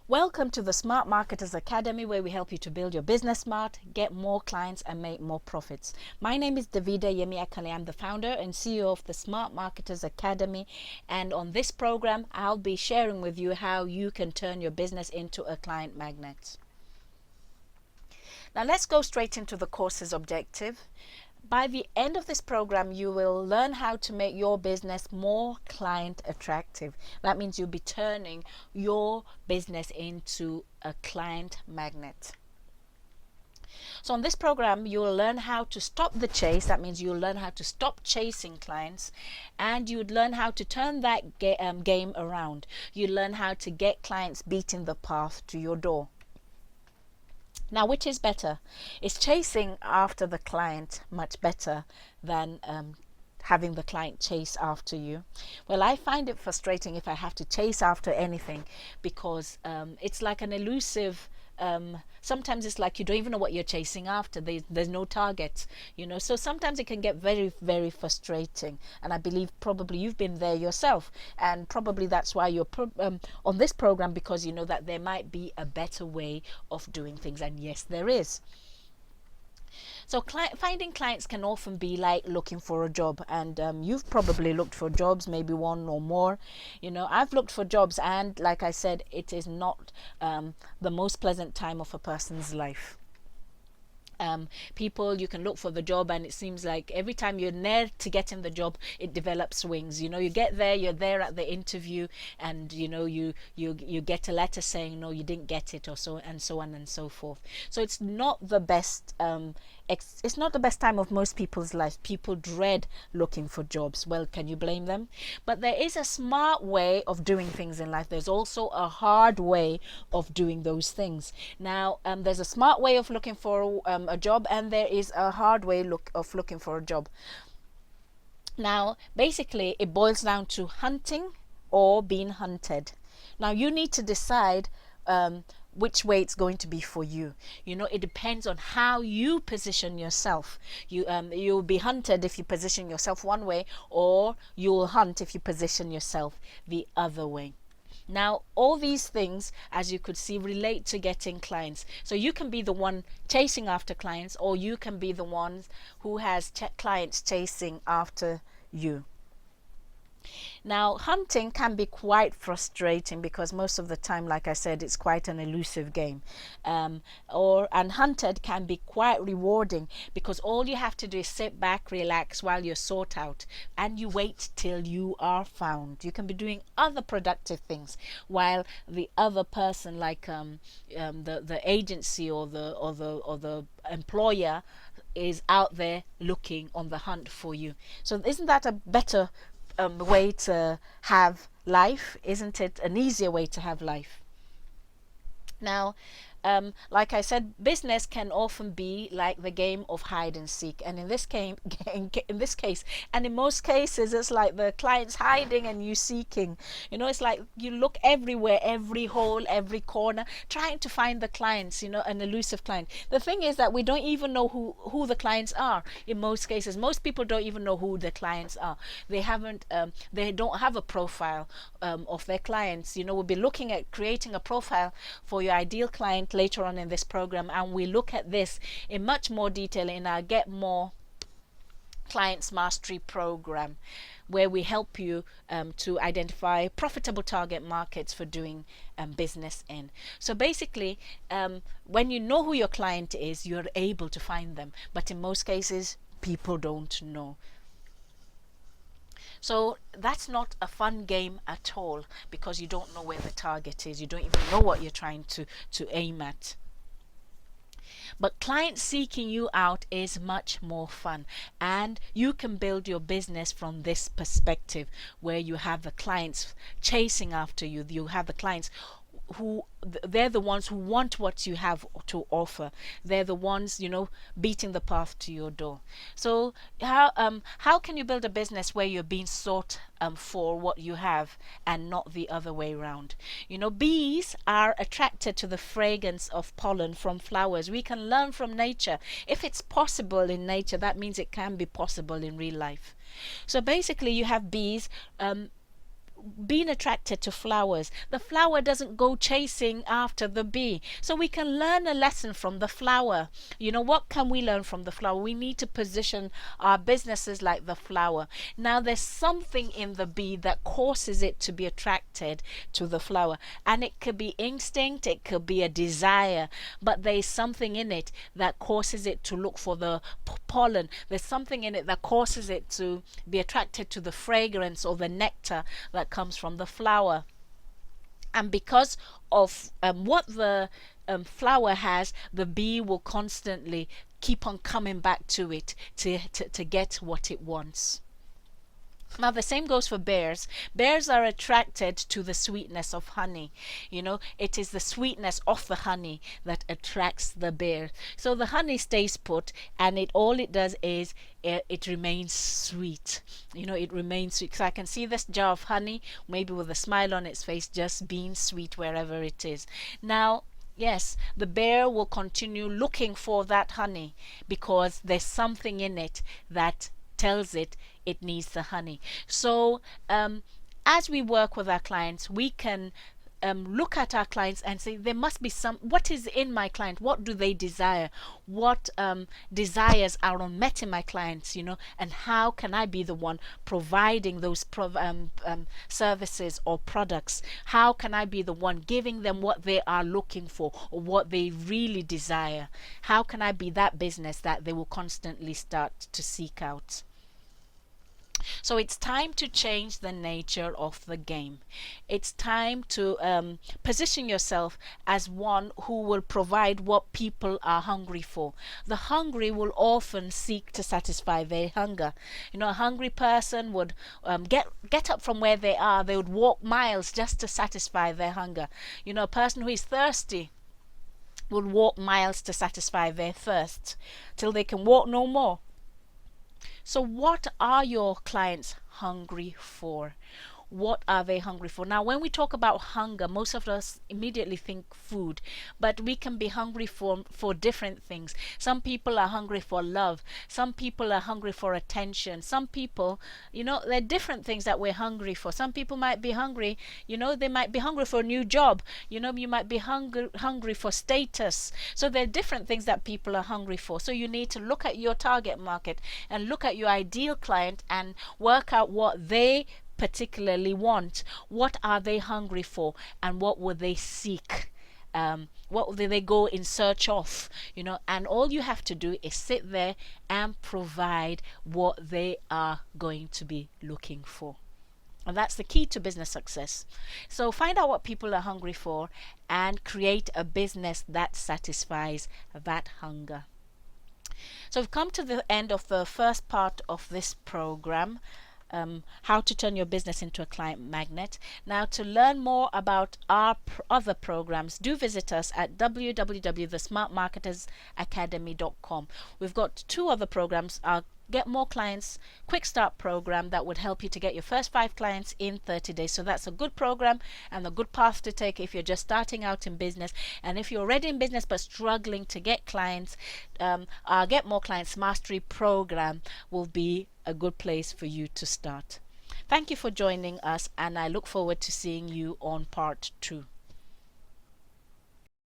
Welcome to the Smart Marketers Academy, where we help you to build your business smart, get more clients and make more profits. My name is Davida Yemi-Akale. I'm the founder and CEO of the Smart Marketers Academy, and on this program I'll be sharing with you how you can turn your business into a client magnet. Now let's go straight into the course's objective. By the end of this program, you will learn how to make your business more client attractive. That means you'll be turning your business into a client magnet. So on this program, you will learn how to stop the chase. That means you'll learn how to stop chasing clients, and you'd learn how to turn that game around. You learn how to get clients beating the path to your door. Now, which is better? Is chasing after the client much better than having the client chase after you? Well, I find it frustrating if I have to chase after anything, because it's like an elusive, sometimes it's like you don't even know what you're chasing after. There's no target, so sometimes it can get very, very frustrating, and I believe probably you've been there yourself, and probably that's why you're on this program, because you know that there might be a better way of doing things, and yes, there is. So finding clients can often be like looking for a job, and you've probably looked for jobs, maybe one or more. I've looked for jobs, and like I said, it is not the most pleasant time of a person's life. People, you can look for the job, and it seems like every time you're near to getting the job, it develops wings. You get there, you're there at the interview, and you get a letter saying no, you didn't get it, or so, and so on and so forth. So it's not the best it's not the best time of most people's lives. People dread looking for jobs. Well, can you blame them? But there is a smart way of doing things in life. There's also a hard way of doing those things. Now, there's a smart way of looking for a job, and there is a hard way of looking for a job. Now, basically, it boils down to hunting or being hunted. Now, you need to decide which way it's going to be for you. It depends on how you position yourself. You'll be hunted if you position yourself one way, or you'll hunt if you position yourself the other way. Now, all these things, as you could see, relate to getting clients. So you can be the one chasing after clients, or you can be the one who has clients chasing after you. Now, hunting can be quite frustrating, because most of the time, like I said, it's quite an elusive game. And hunted can be quite rewarding, because all you have to do is sit back, relax while you're sought out, and you wait till you are found. You can be doing other productive things while the other person, like the agency or the employer, is out there looking on the hunt for you. So isn't that a better way to have life? Isn't it an easier way to have life? Now, like I said, business can often be like the game of hide and seek, and in this case, and in most cases, it's like the client's hiding and you seeking. It's like you look everywhere, every hole, every corner, trying to find the clients. An elusive client. The thing is that we don't even know who the clients are. In most cases, most people don't even know who the clients are. They don't have a profile of their clients. We'll be looking at creating a profile for your ideal client later on in this program, and we look at this in much more detail in our Get More Clients Mastery program, where we help you to identify profitable target markets for doing business in. So basically, when you know who your client is, you're able to find them, but in most cases people don't know. So that's not a fun game at all, because you don't know where the target is. You don't even know what you're trying to aim at. But client seeking you out is much more fun, and you can build your business from this perspective, where you have the clients chasing after you. You have the clients who, they're the ones who want what you have to offer. They're the ones, beating the path to your door. So how can you build a business where you're being sought for what you have, and not the other way around? Bees are attracted to the fragrance of pollen from flowers. We can learn from nature. If it's possible in nature, that means it can be possible in real life. So basically, you have bees being attracted to flowers. The flower doesn't go chasing after the bee. So we can learn a lesson from the flower. You know, what can we learn from the flower? We need to position our businesses like the flower. Now, there's something in the bee that causes it to be attracted to the flower. And it could be instinct, it could be a desire, but there's something in it that causes it to look for the pollen. There's something in it that causes it to be attracted to the fragrance or the nectar that comes from the flower. And because of what the flower has, the bee will constantly keep on coming back to it to get what it wants. Now, the same goes for bears. Bears are attracted to the sweetness of honey. You know, it is the sweetness of the honey that attracts the bear. So the honey stays put, and all it does is it remains sweet. You know, it remains sweet. So I can see this jar of honey, maybe with a smile on its face, just being sweet wherever it is. Now, yes, the bear will continue looking for that honey because there's something in it that tells it needs the honey. So as we work with our clients, we can look at our clients and say there must be what is in my client, what do they desire, what desires are unmet in my clients, you know, and how can I be the one providing those services or products. How can I be the one giving them what they are looking for or what they really desire. How can I be that business that they will constantly start to seek out. So it's time to change the nature of the game. It's time to position yourself as one who will provide what people are hungry for. The hungry will often seek to satisfy their hunger. You know, a hungry person would get up from where they are. They would walk miles just to satisfy their hunger. You know, a person who is thirsty will walk miles to satisfy their thirst till they can walk no more. So what are your clients hungry for? What are they hungry for? Now, when we talk about hunger, most of us immediately think food, but we can be hungry for different things. Some people are hungry for love. Some people are hungry for attention. Some people, you know, there are different things that we're hungry for. Some people might be hungry, you know, they might be hungry for a new job. You know, you might be hungry for status. So there are different things that people are hungry for. So you need to look at your target market and look at your ideal client and work out what they particularly want. What are they hungry for, and what would they seek? What will they go in search of? You know, and all you have to do is sit there and provide what they are going to be looking for. And that's the key to business success. So find out what people are hungry for and create a business that satisfies that hunger. So we've come to the end of the first part of this program. How to turn your business into a client magnet. Now, to learn more about our other programs, do visit us at www.thesmartmarketersacademy.com. We've got 2 other programs. Our Get More Clients Quick Start program that would help you to get your first 5 clients in 30 days. So that's a good program and a good path to take if you're just starting out in business. And if you're already in business but struggling to get clients, our Get More Clients Mastery program will be a good place for you to start. Thank you for joining us, and I look forward to seeing you on part 2.